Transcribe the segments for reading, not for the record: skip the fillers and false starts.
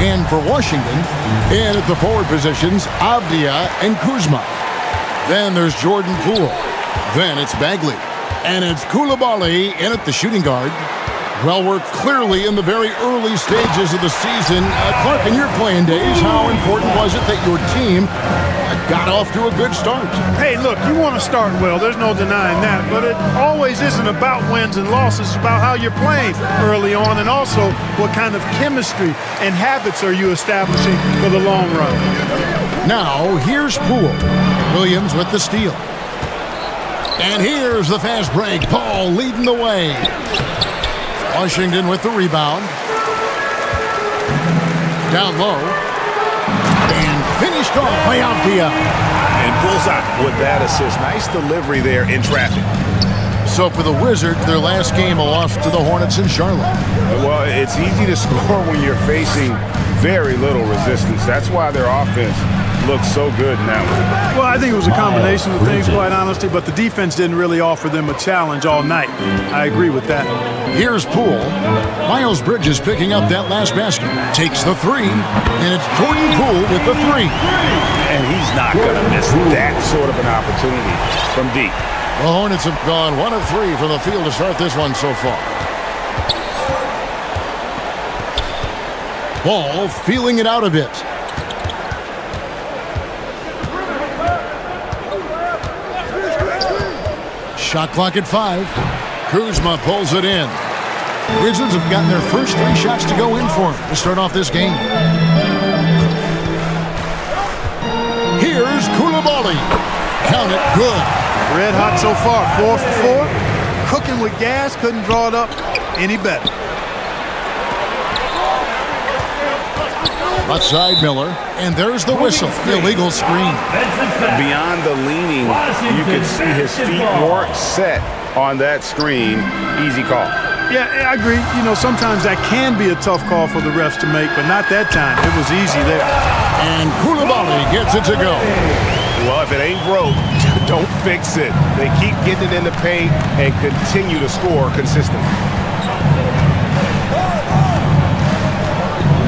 And for Washington, in at the forward positions, Avdia and Kuzma. Then there's Jordan Poole. Then it's Bagley. And it's Koulibaly in at the shooting guard. Well, we're clearly in the very early stages of the season. Clark, in your playing days, how important was it that your team got off to a good start? Hey, look, you want to start well. There's no denying that. But it always isn't about wins and losses. It's about how you're playing early on and also what kind of chemistry and habits are you establishing for the long run. Now, here's Poole. Williams with the steal. And here's the fast break. Paul leading the way. Washington with the rebound. Down low. And finished off by Avdia. And bullseye with that assist. Nice delivery there in traffic. So for the Wizards, their last game a loss to the Hornets in Charlotte. Well, it's easy to score when you're facing very little resistance. That's why their offense looks so good now. Well, I think it was a combination of things, quite honestly, but the defense didn't really offer them a challenge all night. I agree with that. Here's Poole. Miles Bridges picking up that last basket. Takes the three, and it's Jordan Poole with the three. And he's not going to miss that sort of an opportunity from deep. The Hornets have gone 1 of 3 from the field to start this one so far. Ball feeling it out a bit. Shot clock at 5. Kuzma pulls it in. Wizards have gotten their first 3 shots to go in for him to start off this game. Here's Koulibaly. Count it, good. Red hot so far, 4 for 4. Cooking with gas, couldn't draw it up any better. Outside Miller, and there's the whistle. Illegal screen. Beyond the leaning, you could see his feet weren't set on that screen. Easy call. Yeah, I agree. You know, sometimes that can be a tough call for the refs to make, but not that time. It was easy there. And Koulibaly gets it to go. Well, if it ain't broke, don't fix it. They keep getting it in the paint and continue to score consistently.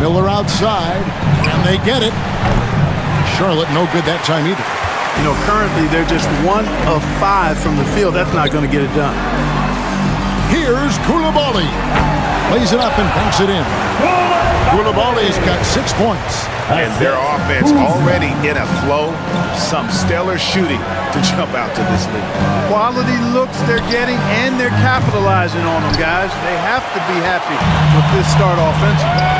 Miller outside, and they get it. Charlotte no good that time either. You know, currently they're just 1 of 5 from the field. That's not going to get it done. Here's Koulibaly. Lays it up and banks it in. Koulibaly's got 6 points. And their offense already in a flow. Some stellar shooting to jump out to this league. Quality looks they're getting, and they're capitalizing on them, guys. They have to be happy with this start offensively.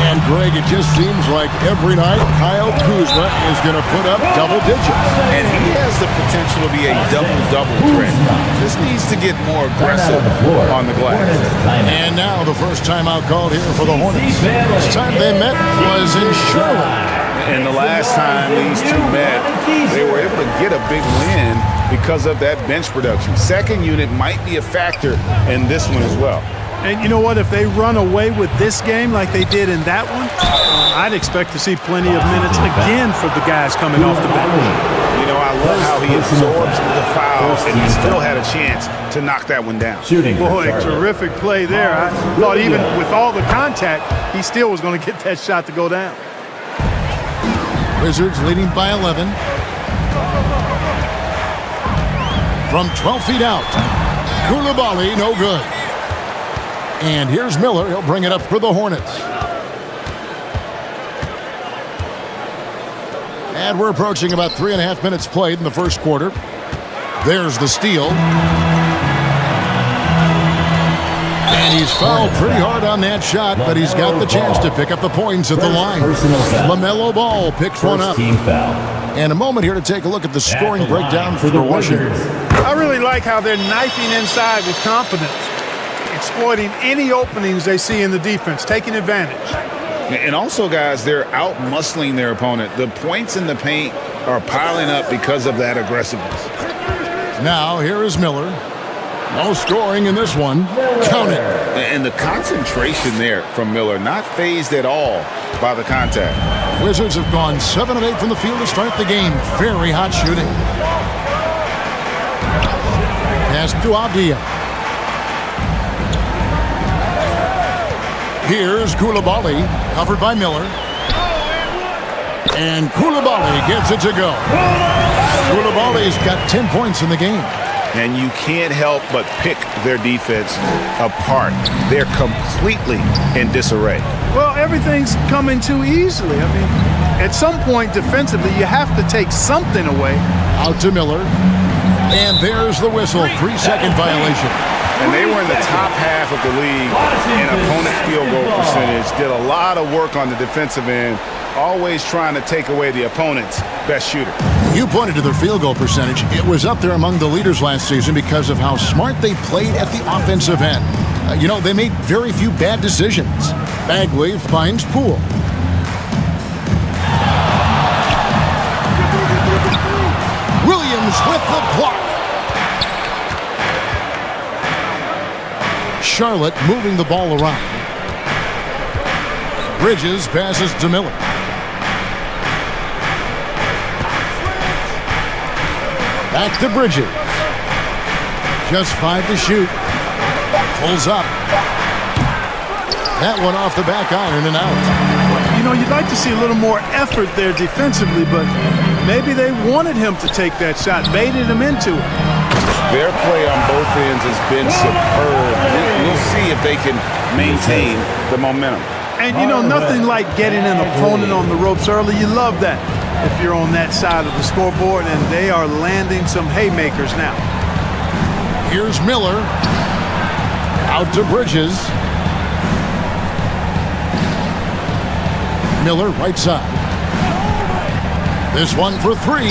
And, Greg, it just seems like every night Kyle Kuzma is going to put up double digits. And he has the potential to be a double-double threat. Just needs to get more aggressive on the glass. And now the first timeout called here for the Hornets. Last time they met was in Charlotte. And the last time these two met, they were able to get a big win because of that bench production. Second unit might be a factor in this one as well. And you know what? If they run away with this game like they did in that one, I'd expect to see plenty of minutes again for the guys coming off the bench. You know, I love how he absorbs the fouls and he still had a chance to knock that one down. Boy, terrific play there. I thought even with all the contact, he still was going to get that shot to go down. Wizards leading by 11. From 12 feet out, Koulibaly, no good. And here's Miller. He'll bring it up for the Hornets. And we're approaching about 3.5 minutes played in the first quarter. There's the steal. And he's fouled pretty hard on that shot, but he's got the chance to pick up the points at the line. LaMelo Ball picks one up. And a moment here to take a look at the scoring breakdown for Washington. I really like how they're knifing inside with confidence, exploiting any openings they see in the defense, taking advantage. And also, guys, they're out-muscling their opponent. The points in the paint are piling up because of that aggressiveness. Now, here is Miller. No scoring in this one. Count it. And the concentration there from Miller, not phased at all by the contact. Wizards have gone 7 of 8 from the field to start the game. Very hot shooting. Pass to Avdia. Here's Koulibaly, covered by Miller. And Koulibaly gets it to go. Koulibaly's got 10 points in the game. And you can't help but pick their defense apart. They're completely in disarray. Well, everything's coming too easily. I mean, at some point defensively, you have to take something away. Out to Miller. And there's the whistle. 3-second violation. And they were in the top half of the league in opponent field goal percentage. Did a lot of work on the defensive end, always trying to take away the opponent's best shooter. You pointed to their field goal percentage. It was up there among the leaders last season because of how smart they played at the offensive end. They made very few bad decisions. Bagley finds Poole. Williams with the block. Charlotte moving the ball around. Bridges passes to Miller. Back to Bridges. Just 5 to shoot. Pulls up. That one off the back iron and out. You'd like to see a little more effort there defensively, but maybe they wanted him to take that shot, baited him into it. Their play on both ends has been superb. We'll see if they can maintain the momentum. And nothing like getting an opponent on the ropes early. You love that if you're on that side of the scoreboard, and they are landing some haymakers now. Here's Miller. Out to Bridges. Miller, right side. This one for 3.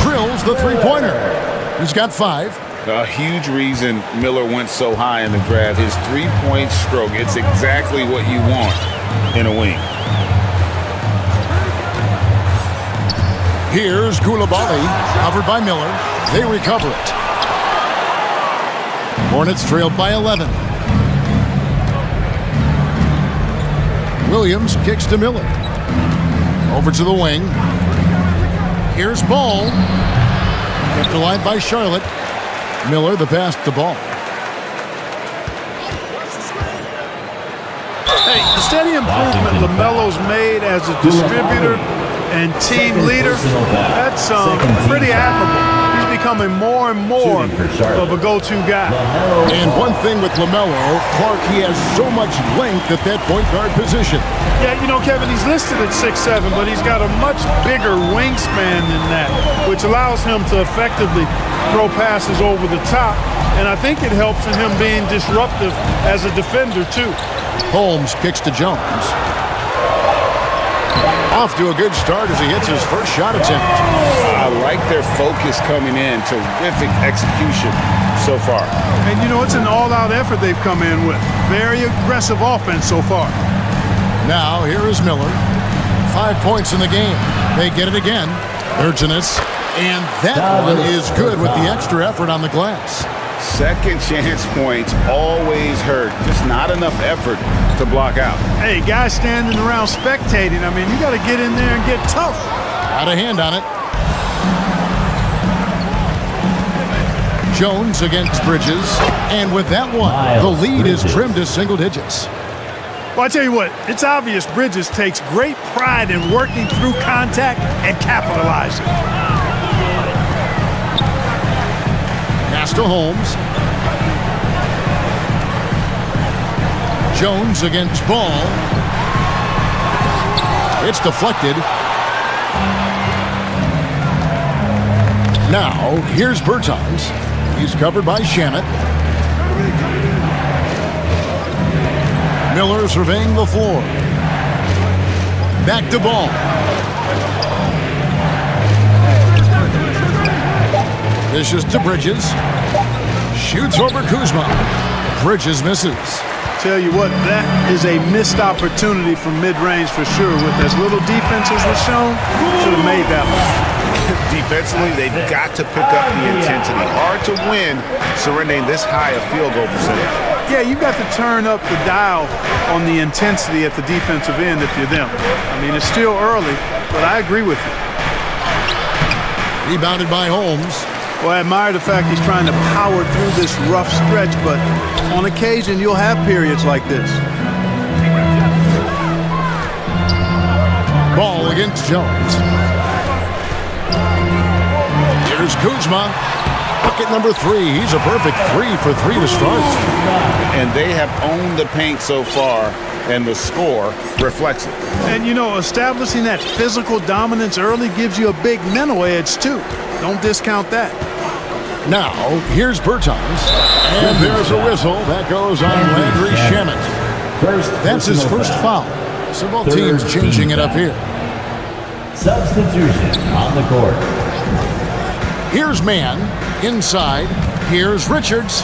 Drills the three-pointer. He's got 5. A huge reason Miller went so high in the draft. His three-point stroke. It's exactly what you want in a wing. Here's Koulibaly, covered by Miller. They recover it. Hornets trailed by 11. Williams kicks to Miller. Over to the wing. Here's Ball. Kept alive by Charlotte. Miller, the pass to Ball. Hey, the steady improvement LaMelo's made as a distributor and team leader, that's pretty admirable. He's becoming more and more of a go-to guy. And one thing with LaMelo, Clark, he has so much length at that point guard position. Yeah, Kevin, he's listed at 6'7", but he's got a much bigger wingspan than that, which allows him to effectively throw passes over the top. And I think it helps in him being disruptive as a defender, too. Holmes kicks to Jones. Off to a good start as he hits his first shot attempt. I like their focus coming in. Terrific execution so far. And it's an all-out effort they've come in with. Very aggressive offense so far. Now here is Miller. 5 points in the game. They get it again. Urginus. And that one is good with the extra effort on the glass. Second chance points always hurt. Just not enough effort to block out. Hey, guys standing around spectating. I mean, you got to get in there and get tough. Got a hand on it. Jones against Bridges. And with that one, the lead is trimmed to single digits. Well, I tell you what, it's obvious Bridges takes great pride in working through contact and capitalizing. Pass to Holmes. Jones against Ball. It's deflected. Now, here's Bertans. He's covered by Shamet. Miller surveying the floor. Back to Ball. This is to Bridges. Shoots over Kuzma. Bridges misses. Tell you what, that is a missed opportunity from mid-range for sure. With as little defense as was shown, should have made that one. Defensively, they've got to pick up the intensity. Hard to win surrendering this high a field goal percentage. Yeah, you've got to turn up the dial on the intensity at the defensive end if you're them. I mean, it's still early, but I agree with you. Rebounded by Holmes. Well, I admire the fact he's trying to power through this rough stretch, but on occasion you'll have periods like this. Ball against Jones. Here's Kuzma. Bucket number 3. He's a perfect 3 for 3 to start. And they have owned the paint so far, and the score reflects it. And, establishing that physical dominance early gives you a big mental edge, too. Don't discount that. Now, here's Bertans. And there's a whistle. That goes on Landry Shamet. That's his first foul. So both teams changing it up here. Substitution on the court. Here's Mann. Inside. Here's Richards.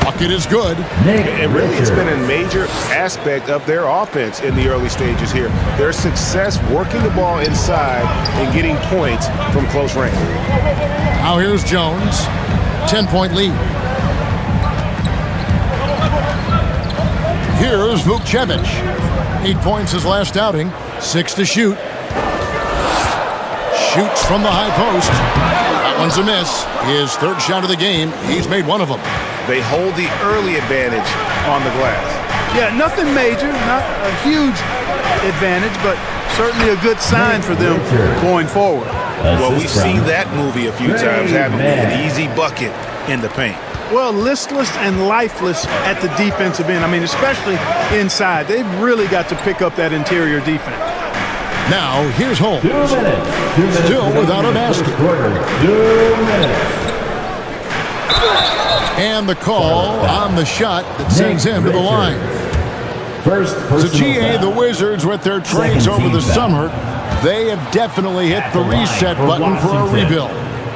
Bucket is good. And really, it's been a major aspect of their offense in the early stages here. Their success working the ball inside and getting points from close range. Now here's Jones. 10-point lead. Here's Vukcevic. 8 points his last outing. 6 to shoot. Shoots from the high post. That one's a miss. His third shot of the game. He's made one of them. They hold the early advantage on the glass. Yeah, nothing major, not a huge advantage, but certainly a good sign for them going forward. Well, we've seen that movie a few times, haven't we? An easy bucket in the paint. Well, listless and lifeless at the defensive end. I mean, especially inside. They've really got to pick up that interior defense. Now, here's Holmes. 2 minutes. Still without a basket. 2 minutes. And the call on the shot that sends him to the line. So GA, the Wizards, with their trades over the summer, they have definitely hit the reset button for a rebuild.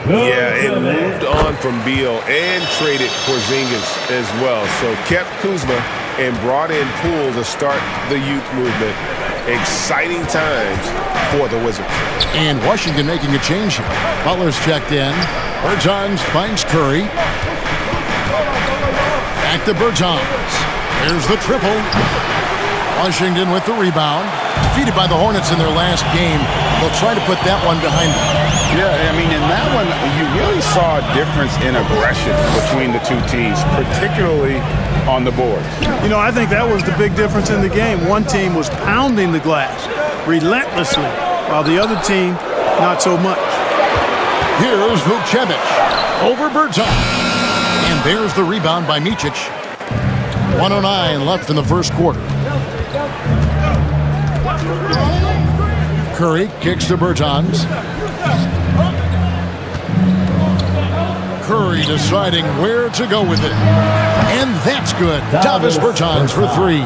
Yeah, and moved on from Beal and traded Porzingis as well. So kept Kuzma and brought in Poole to start the youth movement. Exciting times for the Wizards. And Washington making a change here. Butler's checked in. Bertans finds Curry. Back to Bertans. There's the triple. Washington with the rebound. Defeated by the Hornets in their last game. They'll try to put that one behind them. Yeah, I mean, in that one, you really saw a difference in aggression between the two teams, particularly on the boards. I think that was the big difference in the game. One team was pounding the glass relentlessly, while the other team, not so much. Here's Vukcevic over Bertans. And there's the rebound by Micic. 1:09 left in the first quarter. Curry kicks to Bertans. Curry deciding where to go with it. And that's good. Davis Bertans for 3.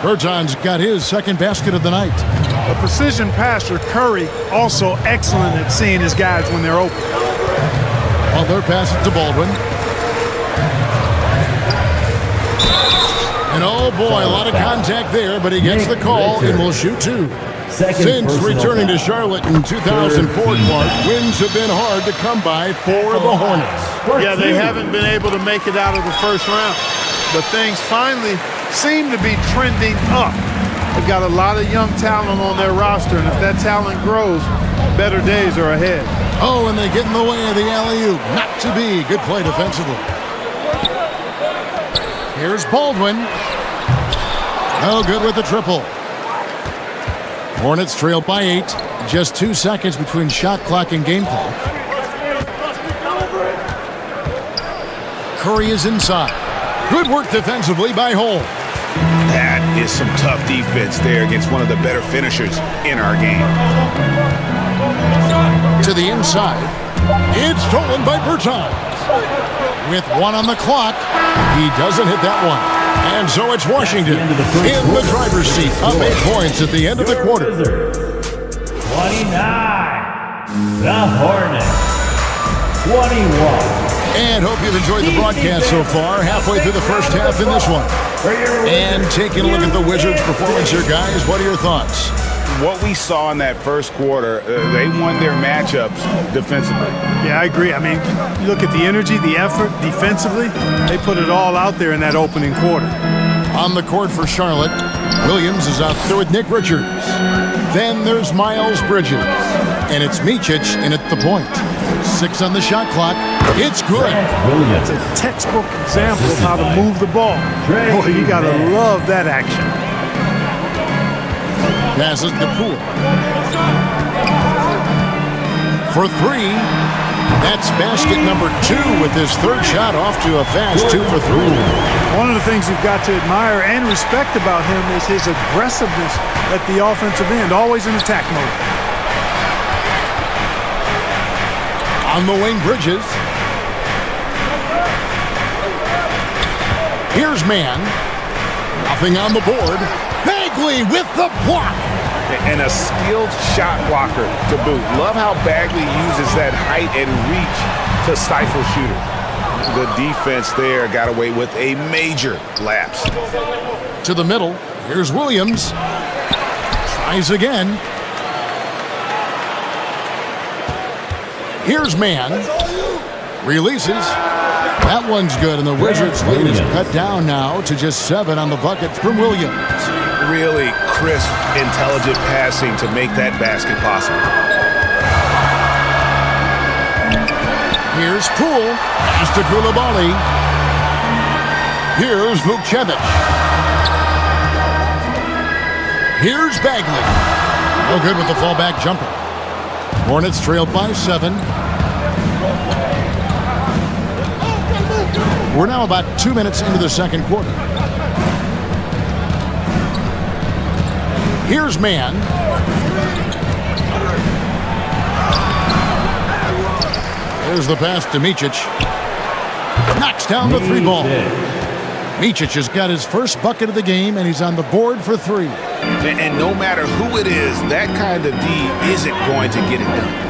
Bertans got his second basket of the night. A precision passer, Curry, also excellent at seeing his guys when they're open. Butler passes to Baldwin. And oh boy, a lot of contact there, but he gets the call and will shoot 2. Since returning to Charlotte in 2004, Clark, wins have been hard to come by for the Hornets. Yeah, they haven't been able to make it out of the first round, but things finally seem to be trending up. They've got a lot of young talent on their roster, and if that talent grows, better days are ahead. Oh, and they get in the way of the alley-oop. Not to be. Good play defensively. Here's Baldwin. No good with the triple. Hornets trail by 8. Just 2 seconds between shot clock and game clock. Curry is inside. Good work defensively by Holmes. That is some tough defense there against one of the better finishers in our game. To the inside. It's stolen by Bertans. With 1 on the clock, he doesn't hit that one. And so it's Washington in the driver's seat, up 8 points at the end of the quarter. 29. The Hornets. 21. And hope you've enjoyed the broadcast so far. Halfway through the first half in this one. And taking a look at the Wizards' performance here, guys. What are your thoughts? What we saw in that first quarter, they won their matchups defensively. Yeah, I agree. I mean, you look at the energy, the effort defensively, they put it all out there in that opening quarter. On the court for Charlotte, Williams is out there with Nick Richards. Then there's Miles Bridges. And it's Micic in at the point. 6 on the shot clock. It's good. That's a textbook example of how to move the ball. Boy, you got to love that action. Passes to Poole. For three. That's basket number 2 with his third shot off to a fast 2 for 3. One of the things you've got to admire and respect about him is his aggressiveness at the offensive end, always in attack mode. On the wing, Bridges. Here's man. Nothing on the board. Bagley with the block. And a skilled shot blocker to boot. Love how Bagley uses that height and reach to stifle shooters. The defense there got away with a major lapse. To the middle. Here's Williams. Tries again. Here's man. Releases. That one's good, and the Wizards' lead is cut down now to just 7 on the bucket from Williams. Really crisp, intelligent passing to make that basket possible. Here's Poole. Pass to Koulibaly. Here's Vukcevic. Here's Bagley. No good with the fallback jumper. Hornets trailed by 7. We're now about 2 minutes into the second quarter. Here's man. There's the pass to Micic. Knocks down the 3 ball. Micic has got his first bucket of the game, and he's on the board for 3. And no matter who it is, that kind of D isn't going to get it done.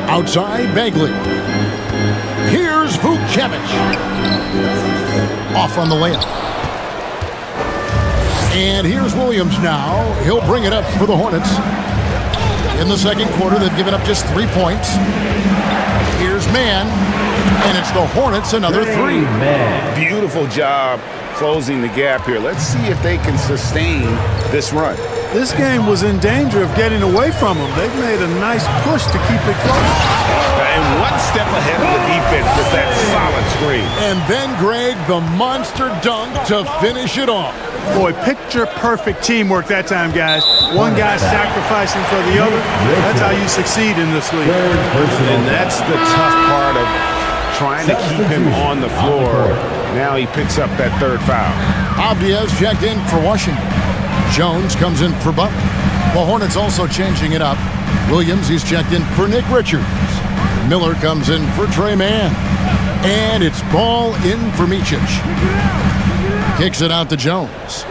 Outside, Bagley. Here's Vukcevic. Off on the layup. And here's Williams now. He'll bring it up for the Hornets. In the second quarter, they've given up just 3 points. Here's man. And it's the Hornets, another 3. Beautiful job closing the gap here. Let's see if they can sustain this run. This game was in danger of getting away from them. They've made a nice push to keep it close. And one step ahead of the defense with that solid screen. And then, Greg, the monster dunk to finish it off. Boy, picture-perfect teamwork that time, guys. One guy sacrificing for the other. That's how you succeed in this league. And that's the tough part of trying to keep him on the floor. Now he picks up that 3rd foul. Abdia's checked in for Washington. Jones comes in for Butler. The Hornets also changing it up. Williams, he's checked in for Nick Richards. Miller comes in for Trey Mann. And it's ball in for Micic. Kicks it out to Jones.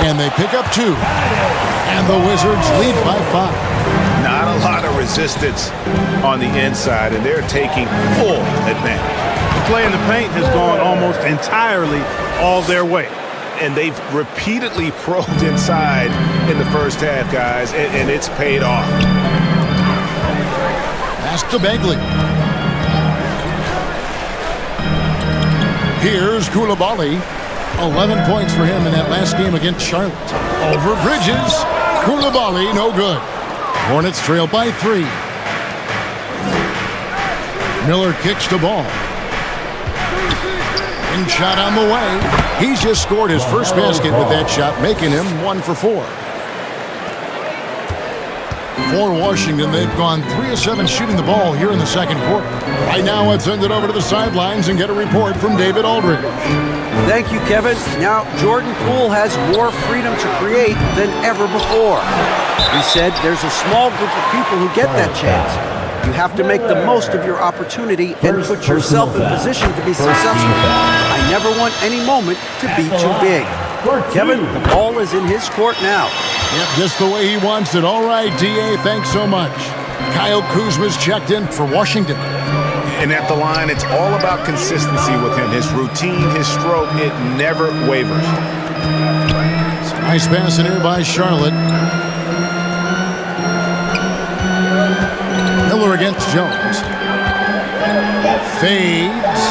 And they pick up 2. And the Wizards lead by 5. Not a lot of resistance on the inside, and they're taking full advantage. The play in the paint has gone almost entirely all their way. And they've repeatedly probed inside in the first half, guys, and it's paid off. Pass to Bagley. Here's Koulibaly. 11 points for him in that last game against Charlotte. Over Bridges. Koulibaly, no good. Hornets trail by 3. Miller kicks the ball. And shot on the way. He's just scored his first basket with that shot, making him 1 for 4. For Washington, they've gone 3 of 7 shooting the ball here in the second quarter. Right now, let's send it over to the sidelines and get a report from David Aldridge. Thank you, Kevin. Now, Jordan Poole has more freedom to create than ever before. He said there's a small group of people who get that chance. You have to make the most of your opportunity and put yourself in position to be successful. I never want any moment to be too big. Kevin, the ball is in his court now. Yep, just the way he wants it. All right, D.A., thanks so much. Kyle Kuzma's checked in for Washington. And at the line, it's all about consistency with him. His routine, his stroke, it never wavers. Nice pass in here by Charlotte. Miller against Jones. Fades.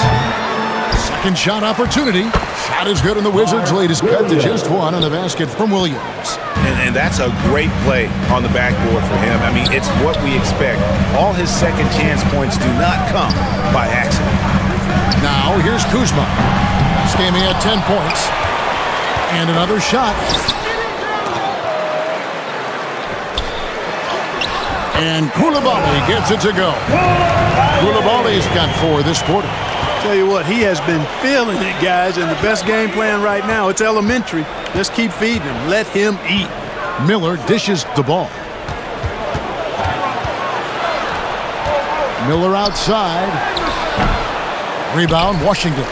Second shot opportunity. Shot is good, and the Wizards' lead is cut to just 1 on the basket from Williams. And that's a great play on the backboard for him. I mean, it's what we expect. All his second chance points do not come by accident. Now here's Kuzma. This game he had 10 points. And another shot. And Koulibaly gets it to go. Koulibaly's got 4 this quarter. Tell you what, he has been feeling it, guys, and the best game plan right now, it's elementary. Just keep feeding him. Let him eat. Miller dishes the ball. Miller outside. Rebound, Washington.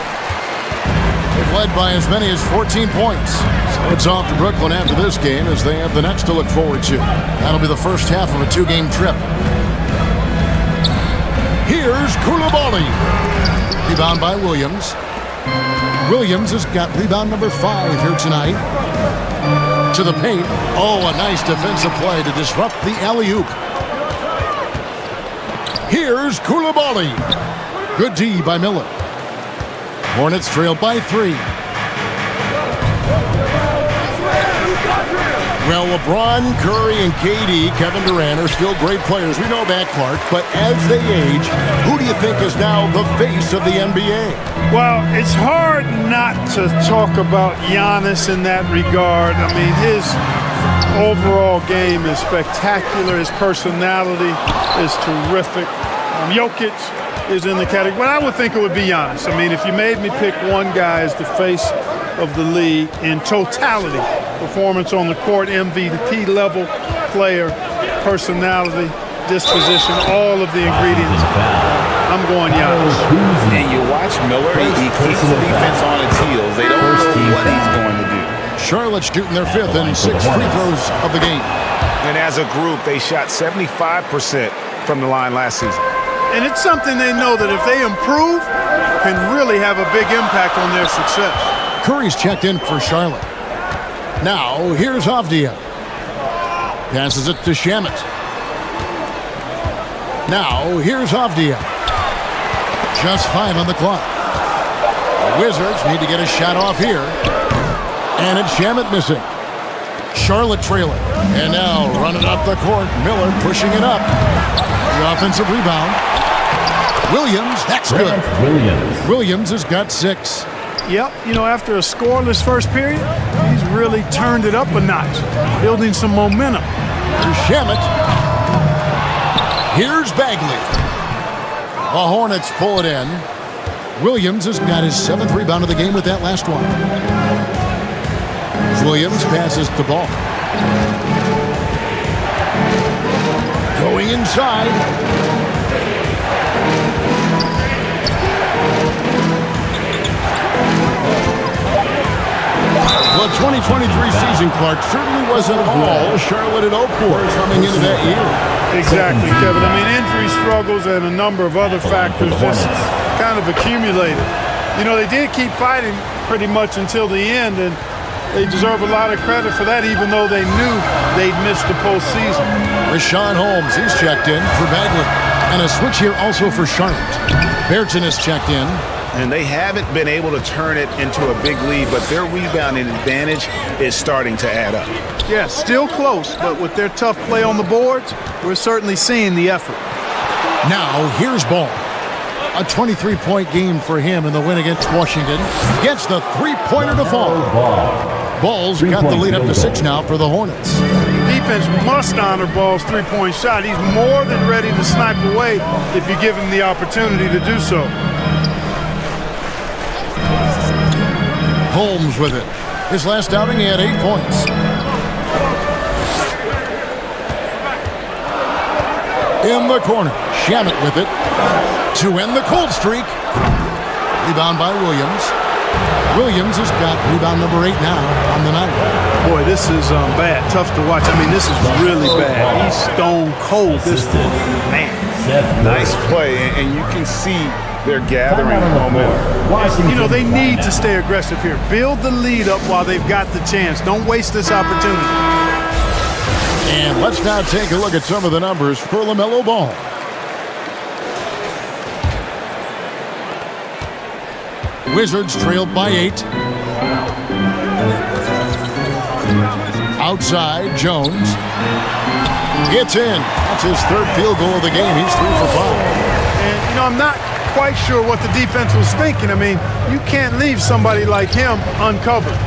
They've led by as many as 14 points. So it's off to Brooklyn after this game as they have the Nets to look forward to. That'll be the first half of a 2-game trip. Here's Koulibaly. Rebound by Williams. Williams has got rebound number 5 here tonight. To the paint. Oh, a nice defensive play to disrupt the alley-oop. Here's Koulibaly. Good D by Miller. Hornets trailed by 3. Well, LeBron, Curry, and KD, Kevin Durant, are still great players. We know that, Clark. But as they age, who do you think is now the face of the NBA? Well, it's hard not to talk about Giannis in that regard. I mean, his overall game is spectacular. His personality is terrific. Jokic is in the category, but I would think it would be Giannis. I mean, if you made me pick one guy as the face of the league in totality, performance on the court, MVP level player, personality, disposition, all of the ingredients, I'm going Giannis. And you watch Miller, he keeps the defense on its heels. They don't know what he's going to do. Charlotte shooting their 5th and 6 free throws of the game. And as a group, they shot 75% from the line last season. And it's something they know that if they improve, can really have a big impact on their success. Curry's checked in for Charlotte. Now, here's Avdia. Passes it to Shamet. Now, here's Avdia. Just 5 on the clock. The Wizards need to get a shot off here. And it's Shamet missing. Charlotte trailing. And now running up the court. Miller pushing it up. The offensive rebound. Williams, that's good. Williams has got 6. Yep, you know, after a scoreless first period, he's really turned it up a notch, building some momentum. Here's Shamet. Here's Bagley. The Hornets pull it in. Williams has got his 7th rebound of the game with that last one. Williams passes the ball. Going inside. The 2023 season, Clark, certainly wasn't all Charlotte had hoped for coming into that year. Exactly, Kevin. I mean, injury struggles and a number of other factors just kind of accumulated. You know, they did keep fighting pretty much until the end, and they deserve a lot of credit for that, even though they knew they'd missed the postseason. Rashawn Holmes, he's checked in for Bagley. And a switch here also for Charlotte. Berton is checked in. And they haven't been able to turn it into a big lead, but their rebounding advantage is starting to add up. Yeah, still close, but with their tough play on the boards, we're certainly seeing the effort. Now, here's Ball. A 23-point game for him in the win against Washington. Gets the three-pointer to fall. Ball's got the lead up to 6 now for the Hornets. Defense must honor Ball's three-point shot. He's more than ready to snipe away if you give him the opportunity to do so. Holmes with it. His last outing, he had 8 points. In the corner, Shamet with it to end the cold streak. Rebound by Williams. Williams has got rebound number 8 now on the night. Boy, this is bad. Tough to watch. I mean, this is really bad. He's stone cold. This man. Nice play, and you can see they're gathering momentum. You know, they need to stay aggressive here. Build the lead up while they've got the chance. Don't waste this opportunity. And let's now take a look at some of the numbers for LaMelo Ball. Wizards trailed by 8. Outside, Jones. It's in. That's his 3rd field goal of the game. He's 3 for 5. And, you know, I'm not quite sure what the defense was thinking. I mean, you can't leave somebody like him uncovered.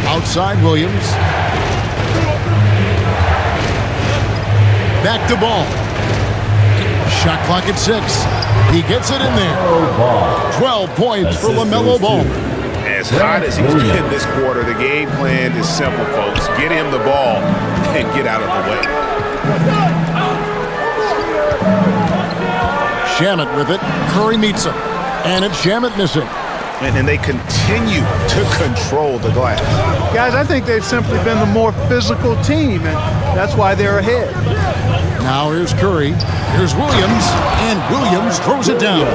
Outside Williams. Back to ball. Shot clock at 6. He gets it in there. 12 points for LaMelo Ball. As hot as he's been this quarter, the game plan is simple, folks. Get him the ball and get out of the way. Shamet with it. Curry meets him. And it's Shamet missing. And they continue to control the glass. Guys, I think they've simply been the more physical team, and that's why they're ahead. Now here's Curry. Here's Williams. And Williams throws it down.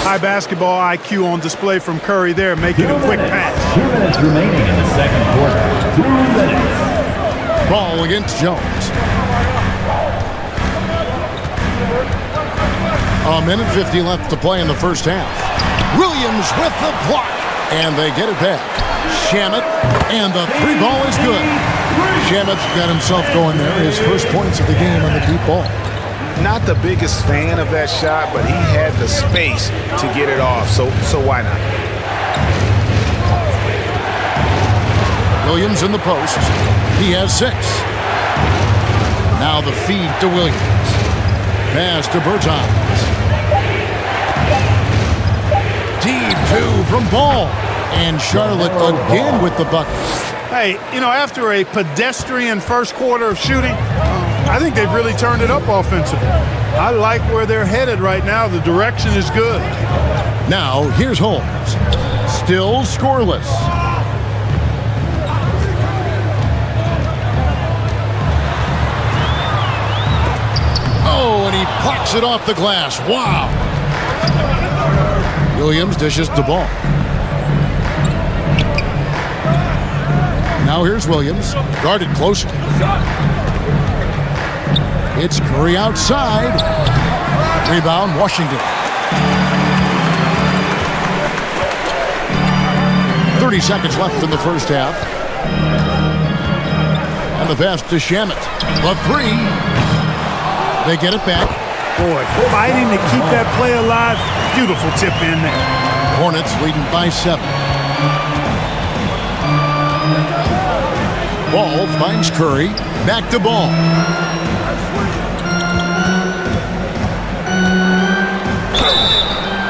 High basketball IQ on display from Curry there, making a quick pass. 2 minutes remaining in the second quarter. 2 minutes. Ball against Jones. A minute 50 left to play in the first half. Williams with the block. And they get it back. Shamet. And the 3 ball is good. Shamet's got himself going there. His first points of the game on the deep ball. Not the biggest fan of that shot, but he had the space to get it off, so why not? Williams in the post. He has 6. Now the feed to Williams. Pass to Bertans. Deep 2 from Ball. And Charlotte again with the bucket. Hey, you know, after a pedestrian first quarter of shooting, I think they've really turned it up offensively. I like where they're headed right now. The direction is good. Now, here's Holmes. Still scoreless. Oh, and he plucks it off the glass. Wow. Williams dishes the ball. Now here's Williams. Guarded closely. It's Curry outside. Rebound, Washington. 30 seconds left in the first half. And the pass to Shamet. The 3. They get it back. Boy, fighting to keep that play alive. Beautiful tip in there. Hornets leading by 7. Ball finds Curry. Back to Ball.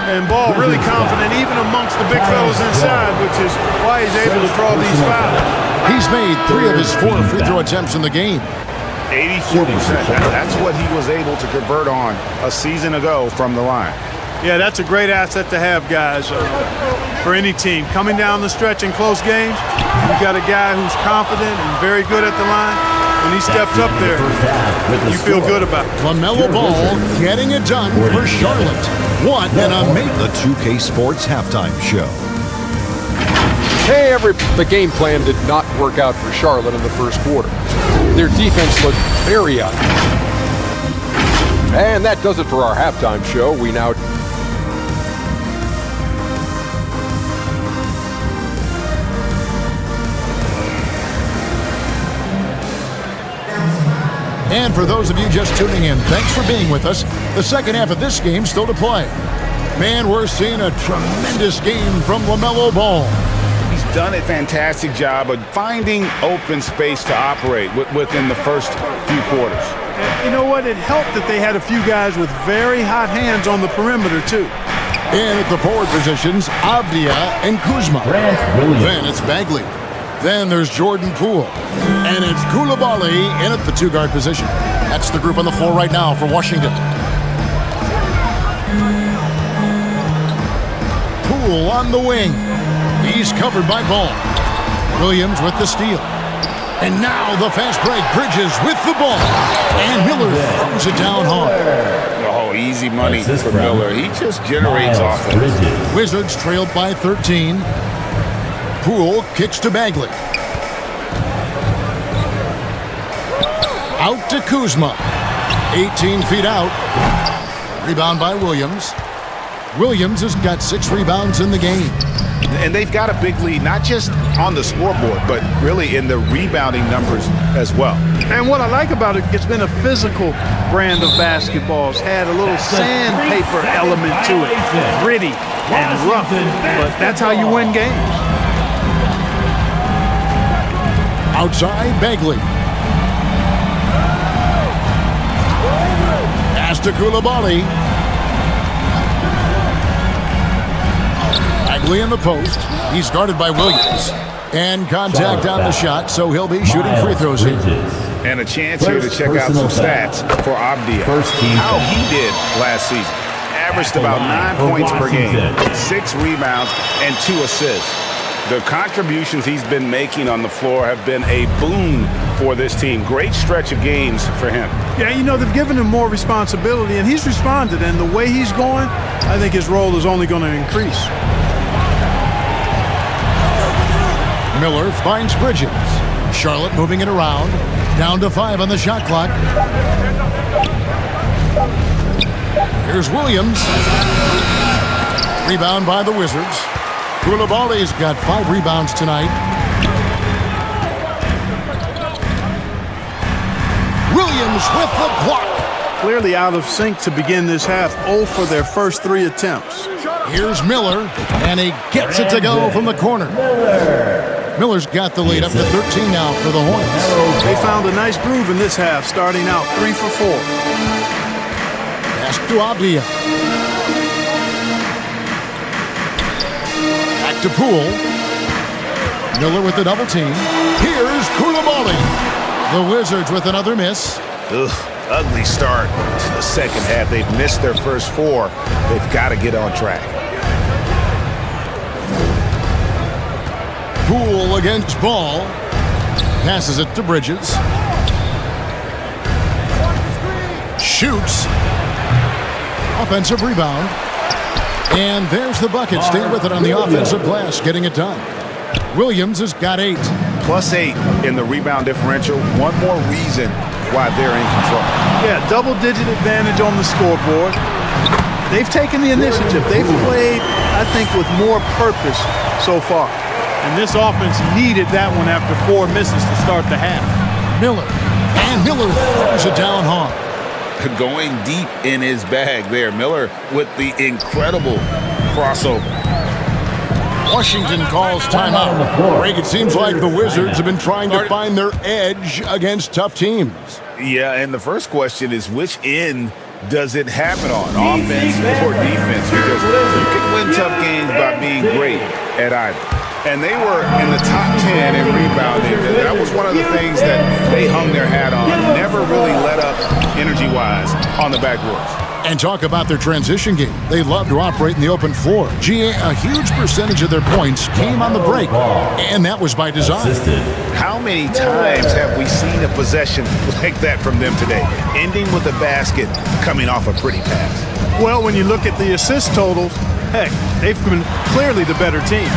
And Ball really confident even amongst the big fellas inside, which is why he's able to draw these fouls. He's made 3 of his 4 free throw attempts in the game. 84%. That's what he was able to convert on a season ago from the line. Yeah, that's a great asset to have, guys, for any team. Coming down the stretch in close games, you've got a guy who's confident and very good at the line. When he steps up there, you feel good about it. LaMelo Ball getting it done for Charlotte. What an amazing... The 2K Sports Halftime Show. Hey, the game plan did not work out for Charlotte in the first quarter. Their defense looked very out. And that does it for our halftime show. We now... And for those of you just tuning in, thanks for being with us. The second half of this game still to play. Man, we're seeing a tremendous game from LaMelo Ball. He's done a fantastic job of finding open space to operate within the first few quarters. And you know what? It helped that they had a few guys with very hot hands on the perimeter, too. And at the forward positions, Avdia and Kuzma. Then it's Bagley. Then there's Jordan Poole. And it's Coulibaly in at the 2-guard position. That's the group on the floor right now for Washington. Poole on the wing. He's covered by Ball. Williams with the steal. And now the fast break. Bridges with the ball. And Miller throws it down hard. Oh, easy money for Miller. He just generates offense. Wizards trailed by 13. Poole kicks to Bagley. Out to Kuzma. 18 feet out. Rebound by Williams. Williams has got 6 rebounds in the game. And they've got a big lead, not just on the scoreboard, but really in the rebounding numbers as well. And what I like about it, it's been a physical brand of basketball. It's had a little sandpaper element to it. Gritty and rough, but that's how you win games. Outside, Bagley. Pass to Coulibaly. Bagley in the post. He's guarded by Williams. And contact on the shot, so he'll be shooting free throws here. And a chance here to check out some stats for Abdia. How he did last season. Averaged about 9 points per game, 6 rebounds, and 2 assists. The contributions he's been making on the floor have been a boon for this team. Great stretch of games for him. Yeah, you know, they've given him more responsibility, and he's responded. And the way he's going, I think his role is only going to increase. Miller finds Bridges. Charlotte moving it around. Down to 5 on the shot clock. Here's Williams. Rebound by the Wizards. Coulibaly's got 5 rebounds tonight. Williams with the block. Clearly out of sync to begin this half. 0 for their first 3 attempts. Here's Miller, and he gets it to go from the corner. Miller's got the lead up to 13 now for the Hornets. They found a nice groove in this half, starting out 3 for 4. Pass to Abdia. Back to Poole. Miller with the double team. Here's Coulibaly. The Wizards with another miss. Ugly start to the second half. They've missed their first 4. They've got to get on track. Poole against Ball. Passes it to Bridges. Shoots. Offensive rebound. And there's the bucket. Stay with it on the offensive glass, getting it done. Williams has got 8. +8 in the rebound differential. One more reason why they're in control. Yeah, double-digit advantage on the scoreboard. They've taken the initiative. They've played, I think, with more purpose so far. And this offense needed that one after 4 misses to start the half. Miller. And Miller throws it down hard. Going deep in his bag there. Miller with the incredible crossover. Washington calls timeout. Greg, it seems like the Wizards have been trying to find their edge against tough teams. Yeah, and the first question is, which end does it happen on? Offense or defense? Because you can win tough games by being great at either. And they were in the top 10 in rebounding. That was one of the things that they hung their hat on. Never really let up energy-wise on the backboards. And talk about their transition game. They love to operate in the open floor. A huge percentage of their points came on the break, and that was by design. How many times have we seen a possession like that from them today, ending with a basket coming off a pretty pass? Well, when you look at the assist totals, heck, they've been clearly the better team.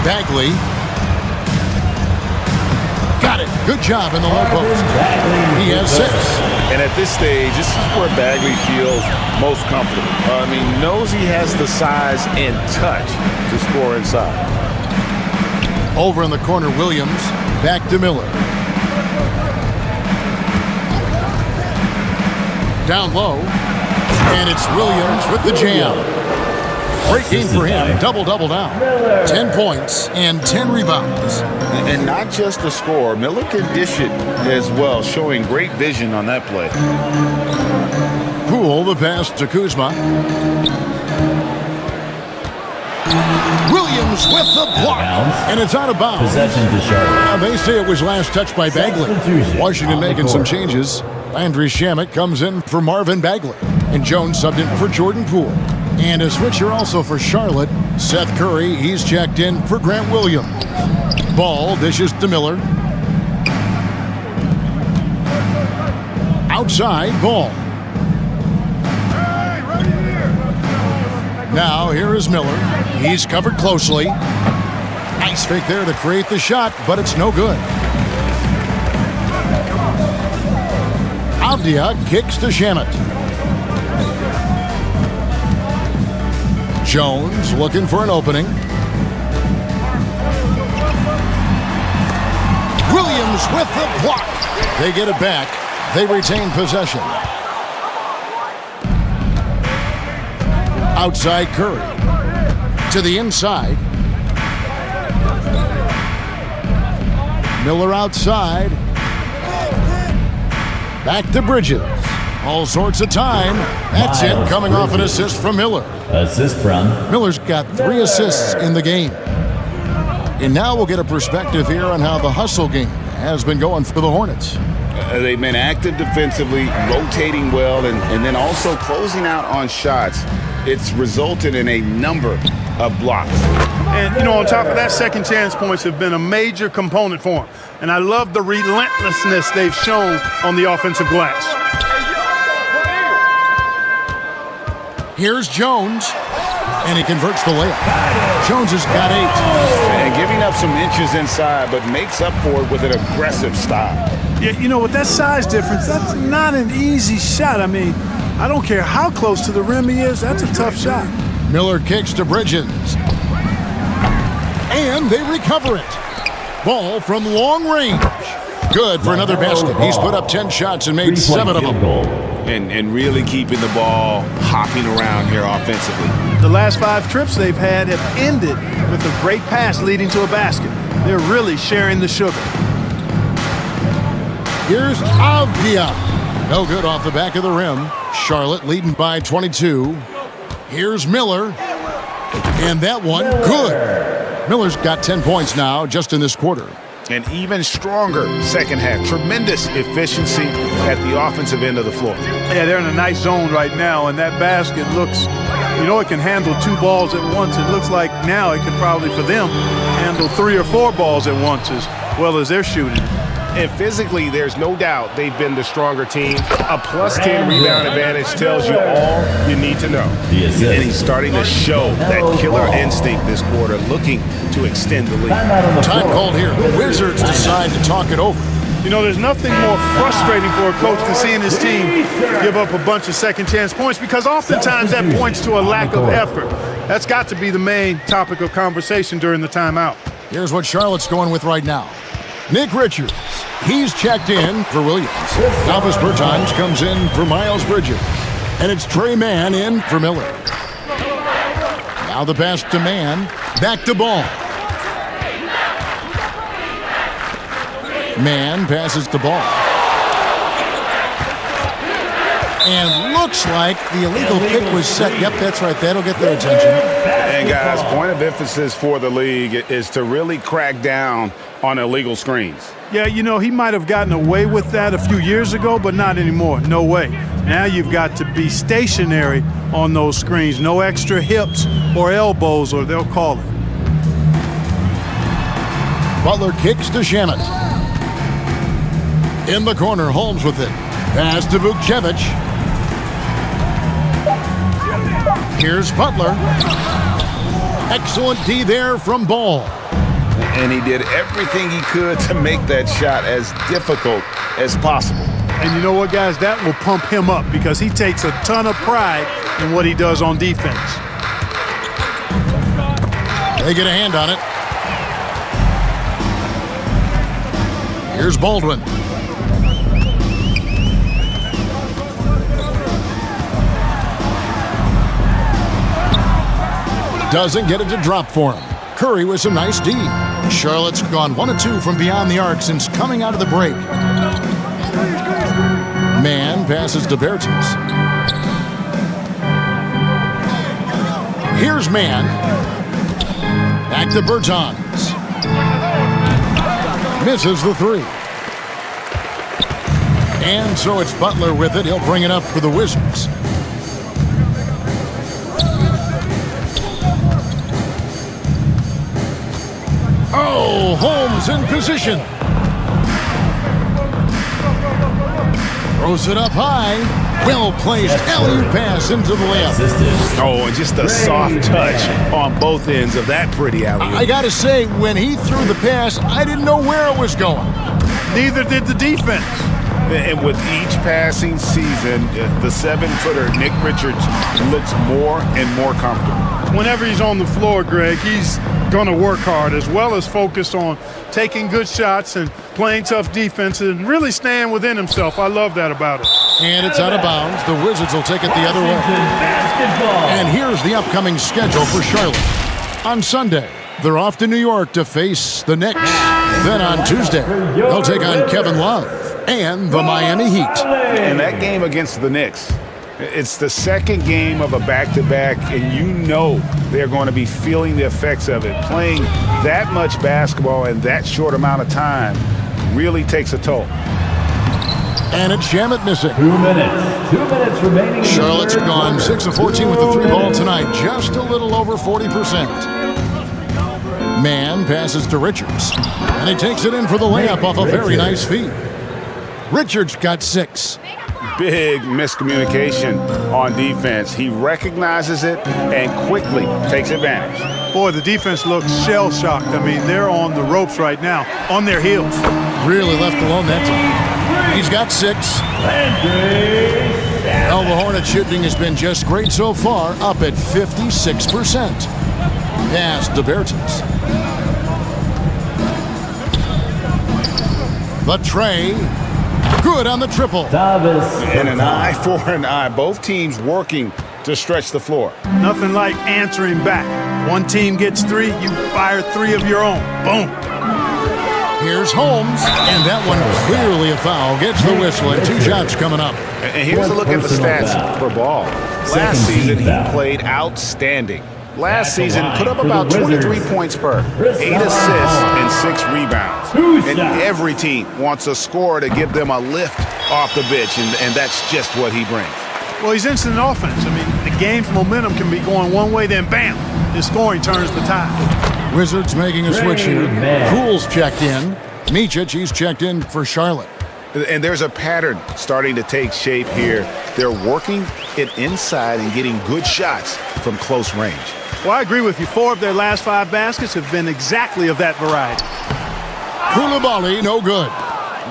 Bagley. Got it. Good job in the low post. He has 6. And at this stage, this is where Bagley feels most comfortable. Knows he has the size and touch to score inside. Over in the corner, Williams. Back to Miller. Down low. And it's Williams with the jam. Great game for him. Double-double now. 10 points and 10 rebounds. And not just the score. Miller can dish it as well, showing great vision on that play. Poole, the pass to Kuzma. Williams with the block. And it's out of bounds. Possession to Charlotte. They say it was last touched by Bagley. Washington making some changes. Landry Shamet comes in for Marvin Bagley. And Jones subbed in for Jordan Poole. And a switcher also for Charlotte, Seth Curry. He's checked in for Grant Williams. Ball dishes to Miller. Outside, Ball. Now here is Miller. He's covered closely. Nice fake there to create the shot, but it's no good. Abdia kicks to Shamet. Jones looking for an opening. Williams with the block. They get it back. They retain possession. Outside Curry. To the inside. Miller outside. Back to Bridges. All sorts of time. That's it, coming off an assist from Miller. Assist from Miller's got 3 assists in the game. And now we'll get a perspective here on how the hustle game has been going for the Hornets. They've been active defensively, rotating well, and then also closing out on shots. It's resulted in a number of blocks. And, on top of that, second chance points have been a major component for them. And I love the relentlessness they've shown on the offensive glass. Here's Jones, and he converts the layup. Jones has got 8. And giving up some inches inside, but makes up for it with an aggressive style. Yeah, with that size difference, that's not an easy shot. I mean, I don't care how close to the rim he is, that's a tough shot. Miller kicks to Bridges. And they recover it. Ball from long range. Good for another basket. He's put up 10 shots and made 7 of them. And really keeping the ball hopping around here offensively. The last 5 trips they've had have ended with a great pass leading to a basket. They're really sharing the sugar. Here's Avdia. No good off the back of the rim. Charlotte leading by 22. Here's Miller. And that one, good. Miller's got 10 points now just in this quarter. An even stronger second half. Tremendous efficiency at the offensive end of the floor. Yeah, they're in a nice zone right now, and that basket looks, it can handle 2 balls at once. It looks like now it could probably, for them, handle 3 or 4 balls at once as well as they're shooting. And physically, there's no doubt they've been the stronger team. A +10 rebound advantage tells you all you need to know. And he's starting to show that killer instinct this quarter, looking to extend the lead. Time called here. The Wizards decide to talk it over. There's nothing more frustrating for a coach than seeing his team give up a bunch of second chance points, because oftentimes that points to a lack of effort. That's got to be the main topic of conversation during the timeout. Here's what Charlotte's going with right now. Nick Richards, he's checked in for Williams. Albus Bertans comes in for Miles Bridges. And it's Trey Mann in for Miller. Now the pass to Mann. Back to Ball. Mann passes the ball. And looks like the illegal kick was set. Yep, that's right. That'll get their attention. And guys, point of emphasis for the league is to really crack down on illegal screens. Yeah, he might have gotten away with that a few years ago, but not anymore. No way. Now you've got to be stationary on those screens. No extra hips or elbows, or they'll call it. Butler kicks to Shamet. In the corner, Holmes with it. Pass to Vukcevic. Here's Butler. Excellent D there from Ball. And he did everything he could to make that shot as difficult as possible. And you know what, guys? That will pump him up, because he takes a ton of pride in what he does on defense. They get a hand on it. Here's Baldwin. Doesn't get it to drop for him. Curry with some nice D. Charlotte's gone 1 of 2 from beyond the arc since coming out of the break. Mann passes to Bertans. Here's Mann. Back to Bertans. Misses the 3. And so it's Butler with it. He'll bring it up for the Wizards. Oh, Holmes in position. Throws it up high. Well-placed alley-oop pass into the layup. Oh, and just a soft touch on both ends of that pretty alley-oop. I got to say, when he threw the pass, I didn't know where it was going. Neither did the defense. And with each passing season, the 7-footer, Nick Richards, looks more and more comfortable. Whenever he's on the floor, Greg, he's going to work hard as well as focus on taking good shots and playing tough defense and really staying within himself. I love that about it. And it's out of bounds. The Wizards will take it the other way. And here's the upcoming schedule for Charlotte. On Sunday, they're off to New York to face the Knicks. Then on Tuesday, they'll take on Kevin Love and the Miami Heat. And that game against the Knicks, it's the second game of a back-to-back, and you know they're going to be feeling the effects of it. Playing that much basketball in that short amount of time really takes a toll. And it's Shamet missing. 2 minutes. 2 minutes remaining. Charlotte's gone 6 of 14 with the 3-ball tonight, just a little over 40%. Man passes to Richards, and he takes it in for the layup off a very nice feed. Richards got 6. Big miscommunication on defense. He recognizes it and quickly takes advantage. Boy, the defense looks shell-shocked. I mean, they're on the ropes right now, on their heels. Really left alone that time. He's got 6. Well, the Hornets shooting has been just great so far, up at 56%. Pass to Bertens. The tray. Good on the triple. And an eye for an eye. Both teams working to stretch the floor. Nothing like answering back. One team gets 3, you fire 3 of your own. Boom. Here's Holmes, and that one clearly a foul. Gets the whistle, and 2 shots coming up. And here's a look at the stats for Ball. Last season, he played outstanding. Last season, put up about 23 points per, 8 assists, and 6 rebounds. And every team wants a scorer to give them a lift off the bench, and that's just what he brings. Well, he's instant offense. I mean, the game's momentum can be going one way, then bam, his scoring turns the tide. Wizards making a switch here. Poole's checked in. Micic, he's checked in for Charlotte. And there's a pattern starting to take shape here. They're working it inside and getting good shots from close range. Well, I agree with you. 4 of their last 5 baskets have been exactly of that variety. Koulibaly, no good.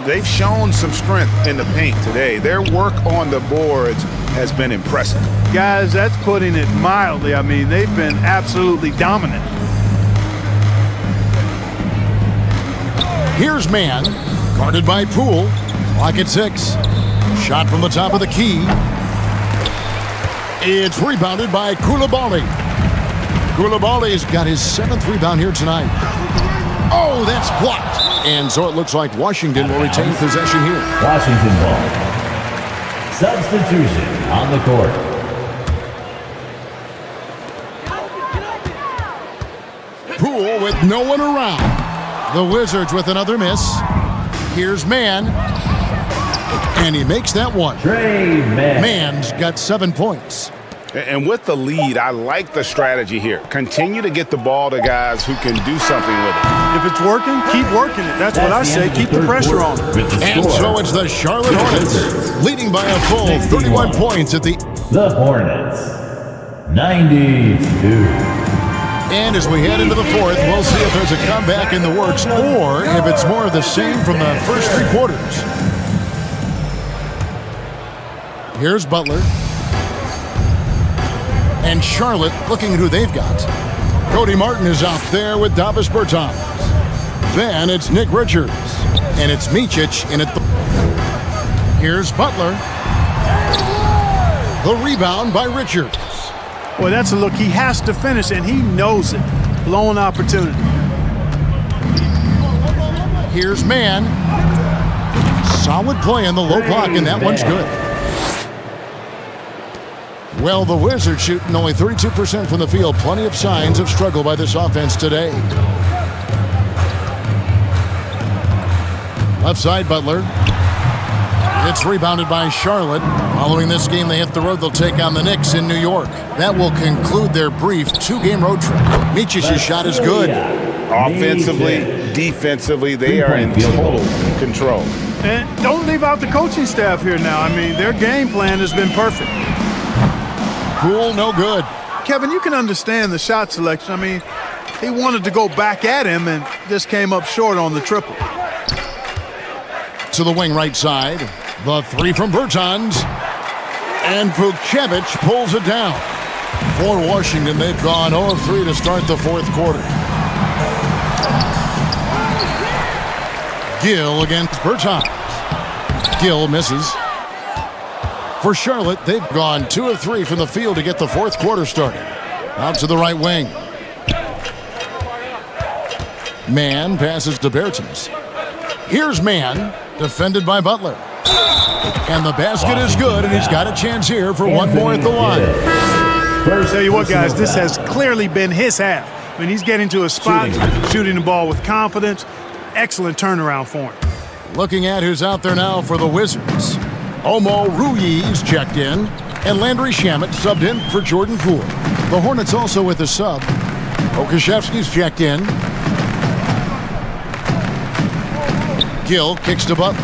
They've shown some strength in the paint today. Their work on the boards has been impressive. Guys, that's putting it mildly. I mean, they've been absolutely dominant. Here's Man, guarded by Poole. Clock at 6. Shot from the top of the key. It's rebounded by Koulibaly. Koulibaly's got his 7th rebound here tonight. Oh, that's blocked. And so it looks like Washington will retain possession here. Washington ball. Substitution on the court. Poole with no one around. The Wizards with another miss. Here's Man. And he makes that one. Man's got 7 points. And with the lead, I like the strategy here. Continue to get the ball to guys who can do something with it. If it's working, keep working it. That's what I say. Keep the pressure on. And so it's the Charlotte Hornets leading by a full 31 points at the Hornets, 92. And as we head into the 4th, we'll see if there's a comeback in the works or if it's more of the same from the first 3 quarters. Here's Butler. And Charlotte looking at who they've got. Cody Martin is out there with Davis Bertans. Then it's Nick Richards. And it's Micic in it. Here's Butler. The rebound by Richards. Boy, that's a look he has to finish, and he knows it. Blown opportunity. Here's Man. Solid play on the low block, and that one's good. Well, the Wizards shooting only 32% from the field. Plenty of signs of struggle by this offense today. Left side, Butler. It's rebounded by Charlotte. Following this game, they hit the road. They'll take on the Knicks in New York. That will conclude their brief 2-game road trip. Micic's shot is good. Offensively, defensively, they are in total control. And don't leave out the coaching staff here now. I mean, their game plan has been perfect. Poole, no good. Kevin, you can understand the shot selection. I mean, he wanted to go back at him and just came up short on the triple. To the wing right side. The three from Bertans. And Vukcevic pulls it down. For Washington, they've gone 0 of 3 to start the fourth quarter. Gill against Bertans. Gill misses. For Charlotte, they've gone 2 of 3 from the field to get the fourth quarter started. Out to the right wing. Mann passes to Bertans. Here's Mann, defended by Butler. And the basket is good, and he's got a chance here for one more at the line. I'll tell you what, guys, this has clearly been his half. I mean, he's getting to a spot, shooting the ball with confidence. Excellent turnaround for him. Looking at who's out there now for the Wizards. Omo Ruiz checked in, and Landry Shamet subbed in for Jordan Poole. The Hornets also with a sub. Okashevsky's checked in. Gill kicks to Butler.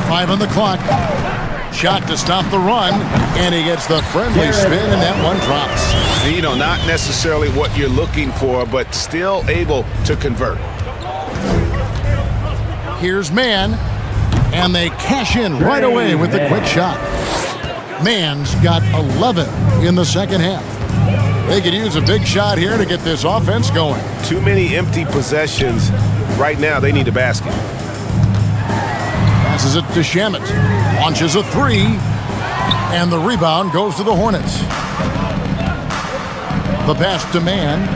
5 on the clock. Shot to stop the run, and he gets the friendly spin, and that one drops. You know, not necessarily what you're looking for, but still able to convert. Here's Mann, and they cash in right away with the quick shot. Mann's got 11 in the second half. They could use a big shot here to get this offense going. Too many empty possessions. Right now, they need a basket. Passes it to Shamet. Launches a three. And the rebound goes to the Hornets. The pass to Mann.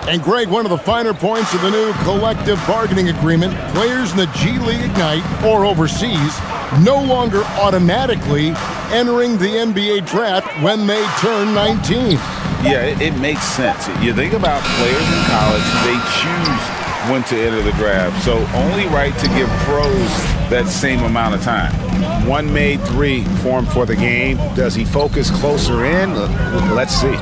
And Greg, one of the finer points of the new collective bargaining agreement, players in the G League Ignite or overseas no longer automatically entering the NBA draft when they turn 19. Yeah, it makes sense. You think about players in college, they choose when to enter the draft. So only right to give pros that same amount of time. One made three formed for the game. Does he focus closer in? Let's see.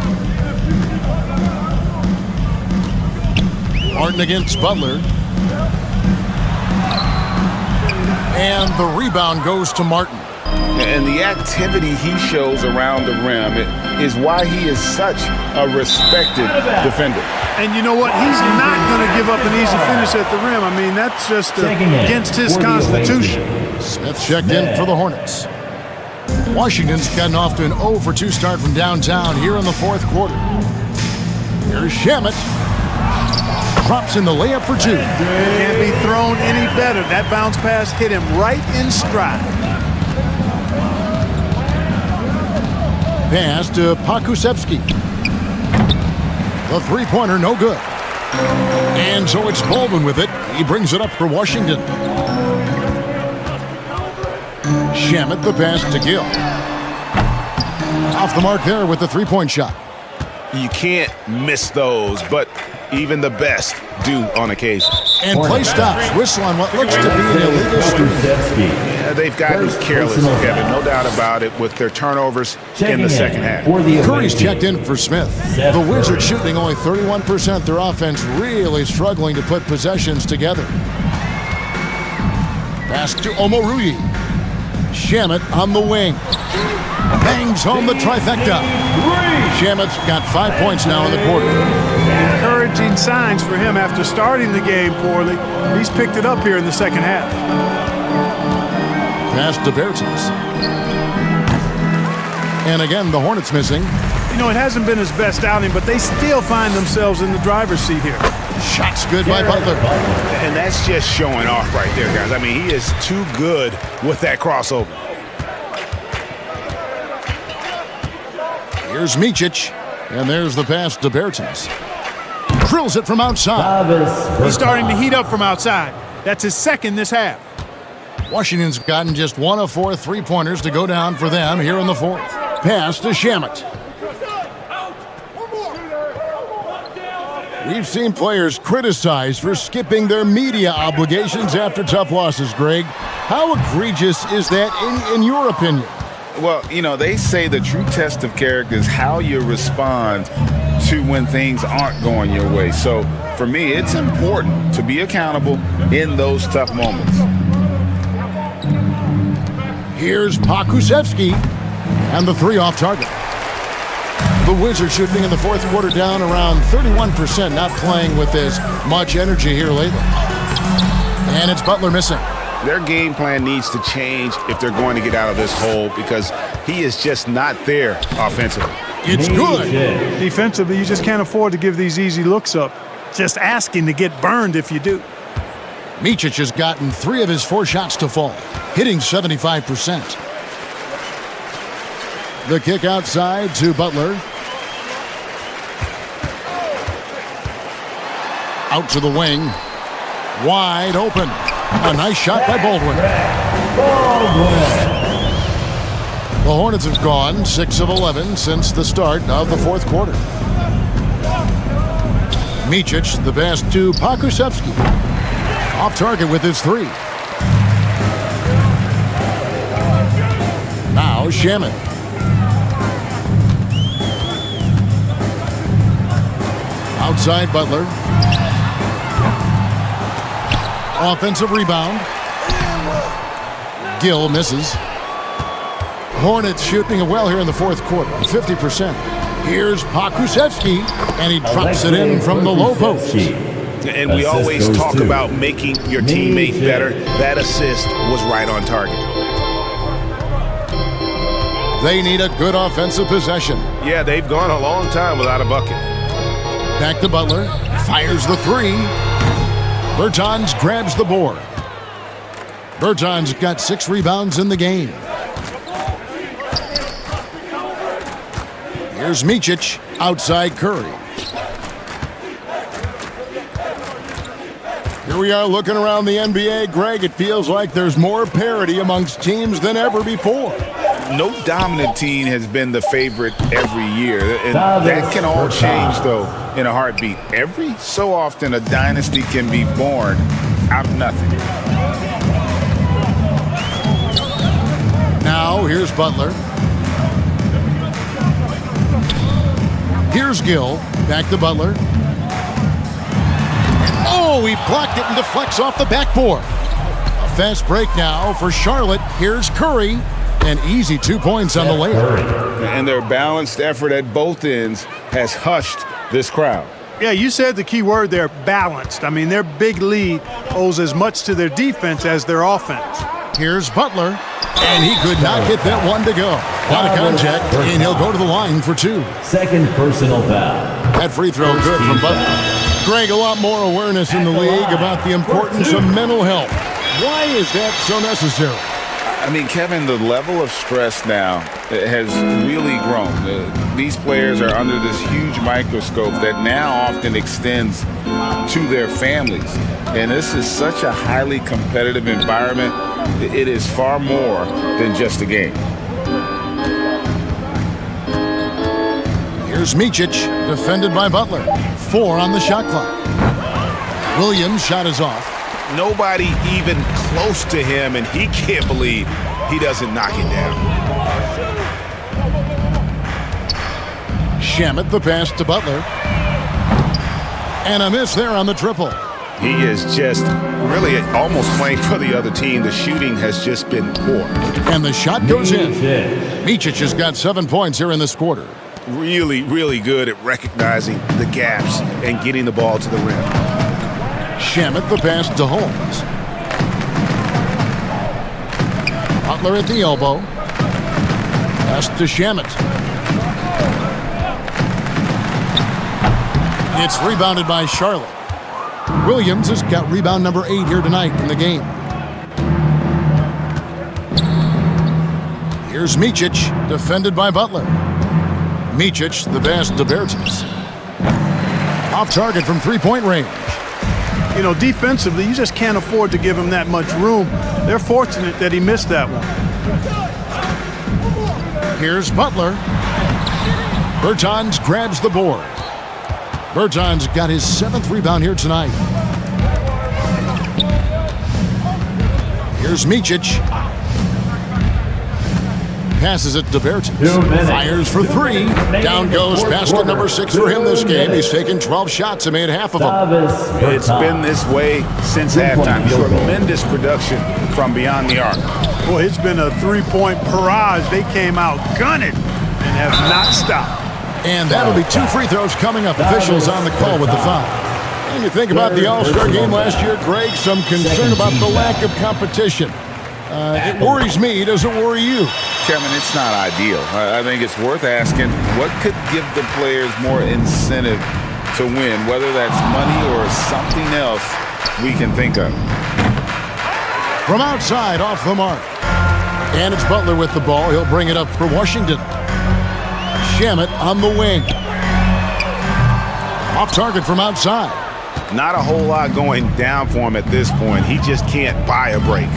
Martin against Butler. And the rebound goes to Martin. And the activity he shows around the rim is why he is such a respected defender. And you know what? He's not going to give up an easy finish at the rim. I mean, that's just against his constitution. Smith checked in for the Hornets. Washington's gotten off to an 0 for 2 start from downtown here in the fourth quarter. Here's Shamet. Drops in the layup for 2. Can't be thrown any better. That bounce pass hit him right in stride. Pass to Pakusevsky. The three-pointer, no good. And so it's Baldwin with it. He brings it up for Washington. Shamet the pass to Gill. Off the mark there with the three-point shot. You can't miss those, but even the best do on occasion. And play stops. Whistle on what looks to be an illegal streak. Yeah, they've gotten careless, Kevin, no doubt about it, with their turnovers in the second half. Curry's checked in for Smith. The Wizards shooting only 31%. Their offense really struggling to put possessions together. Pass to Omoruyi. Shamet on the wing. Bangs home the trifecta. Shamet's got 5 points now in the quarter. Encouraging signs for him after starting the game poorly. He's picked it up here in the second half. Pass to Bertans. And again, the Hornets missing. You know, it hasn't been his best outing, but they still find themselves in the driver's seat here. Shots good by Butler. And that's just showing off right there, guys. I mean, he is too good with that crossover. Here's Micic. And there's the pass to Bertans. Drills it from outside. He's starting to heat up from outside. That's his second this half. Washington's gotten just 1 of 4 three-pointers to go down for them here in the fourth. Pass to Shamet. We've seen players criticized for skipping their media obligations after tough losses, Greg. How egregious is that in your opinion? Well, you know, they say the true test of character is how you respond to when things aren't going your way. So, for me, it's important to be accountable in those tough moments. Here's Pakusevsky, and the three off target. The Wizards shooting in the fourth quarter down around 31%, not playing with as much energy here lately. And it's Butler missing. Their game plan needs to change if they're going to get out of this hole because he is just not there offensively. It's good. Defensively, you just can't afford to give these easy looks up. Just asking to get burned if you do. Micic has gotten 3 of his 4 shots to fall, hitting 75%. The kick outside to Butler. Out to the wing. Wide open. A nice shot by Baldwin. The Hornets have gone 6 of 11 since the start of the fourth quarter. Micic, the pass to Pokusevski. Off target with his 3. Now Shaman. Outside Butler. Offensive rebound. Gill misses. Hornets shooting well here in the fourth quarter, 50%. Here's Pokusevski, and he drops it in from the low post. And we always talk about making your teammate better. That assist was right on target. They need a good offensive possession. Yeah, they've gone a long time without a bucket. Back to Butler. Fires the 3. Bertans grabs the board. Bertans got 6 rebounds in the game. Here's Micic outside Curry. Here we are looking around the NBA. Greg, it feels like there's more parity amongst teams than ever before. No dominant team has been the favorite every year. And that can all change, though, in a heartbeat. Every so often, a dynasty can be born out of nothing. Now, here's Butler. Here's Gill. Back to Butler. And oh, he blocked it and deflects off the backboard. A fast break now for Charlotte. Here's Curry. An easy 2 points on the layup. And their balanced effort at both ends has hushed this crowd. Yeah, you said the key word there, balanced. I mean, their big lead owes as much to their defense as their offense. Here's Butler, and he could not get that one to go. A lot of contact, and he'll go to the line for 2. Second personal foul. That free throw good from Butler. Greg, a lot more awareness in the league about the importance of mental health. Why is that so necessary? I mean, Kevin, the level of stress now has really grown. These players are under this huge microscope that now often extends to their families. And this is such a highly competitive environment. It is far more than just a game. Here's Micic, defended by Butler. 4 on the shot clock. Williams' shot is off. Nobody even close to him, and he can't believe he doesn't knock it down. Shamet, the pass to Butler. And a miss there on the triple. He is just really almost playing for the other team. The shooting has just been poor. And the shot goes in. Micic has got 7 points here in this quarter. Really, really good at recognizing the gaps and getting the ball to the rim. Shamet, the pass to Holmes. Butler at the elbow. Pass to Shamet. It's rebounded by Charlotte. Williams has got rebound number 8 here tonight in the game. Here's Micic, defended by Butler. Micic, the pass to Bertans. Off target from 3-point range. You know, defensively, you just can't afford to give him that much room. They're fortunate that he missed that one. Here's Butler. Bertans grabs the board. Bertans got his 7th rebound here tonight. Here's Micic. Passes it to Bertans. Fires for 3. Down goes basket number 6 for him this game. He's taken 12 shots and made half of them. It's been this way since halftime. Tremendous production from beyond the arc. Boy, it's been a 3-point barrage. They came out gunning and have not stopped. And that'll be 2 free throws coming up. Officials on the call with the foul. And you think about the All-Star game last year, Greg, some concern about the lack of competition. It worries me. Does it worry you? Kevin, it's not ideal. I think it's worth asking what could give the players more incentive to win, whether that's money or something else we can think of. From outside, off the mark. And it's Butler with the ball. He'll bring it up for Washington. Shamet on the wing. Off target from outside. Not a whole lot going down for him at this point. He just can't buy a break.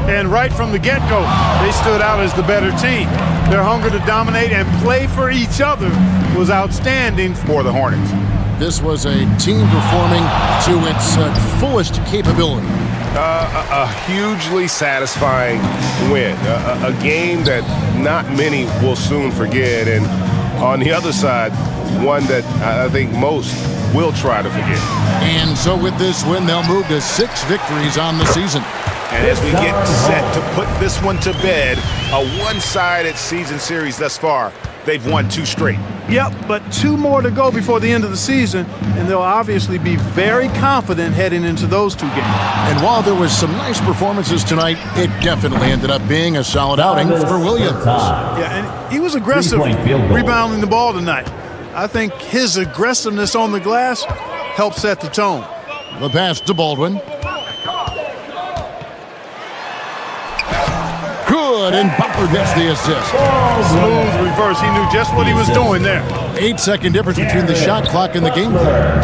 And right from the get-go, they stood out as the better team. Their hunger to dominate and play for each other was outstanding For the Hornets. This was a team performing to its fullest capability. A hugely satisfying win. A game that not many will soon forget. And on the other side, one that I think most will try to forget. And so with this win, they'll move to 6 victories on the season. And as we get set to put this one to bed, a one-sided season series thus far, they've won 2 straight. Yep, but 2 more to go before the end of the season, and they'll obviously be very confident heading into those 2 games. And while there was some nice performances tonight, it definitely ended up being a solid outing for Williams. Yeah, and he was aggressive rebounding the ball tonight. I think his aggressiveness on the glass helped set the tone. The pass to Baldwin. Good, and Butler gets the assist. Smooth reverse. He knew just what he was doing there. 8-second difference between the shot clock and the game clock.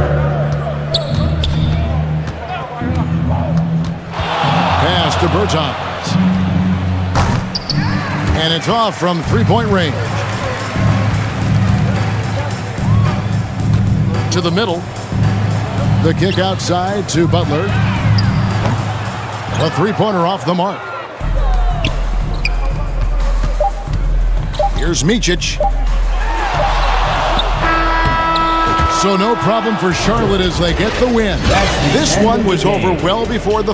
Pass to Bertans. And it's off from 3-point range. To the middle. The kick outside to Butler. A 3-pointer off the mark. Here's Micic. So no problem for Charlotte as they get the win. This one was over well before the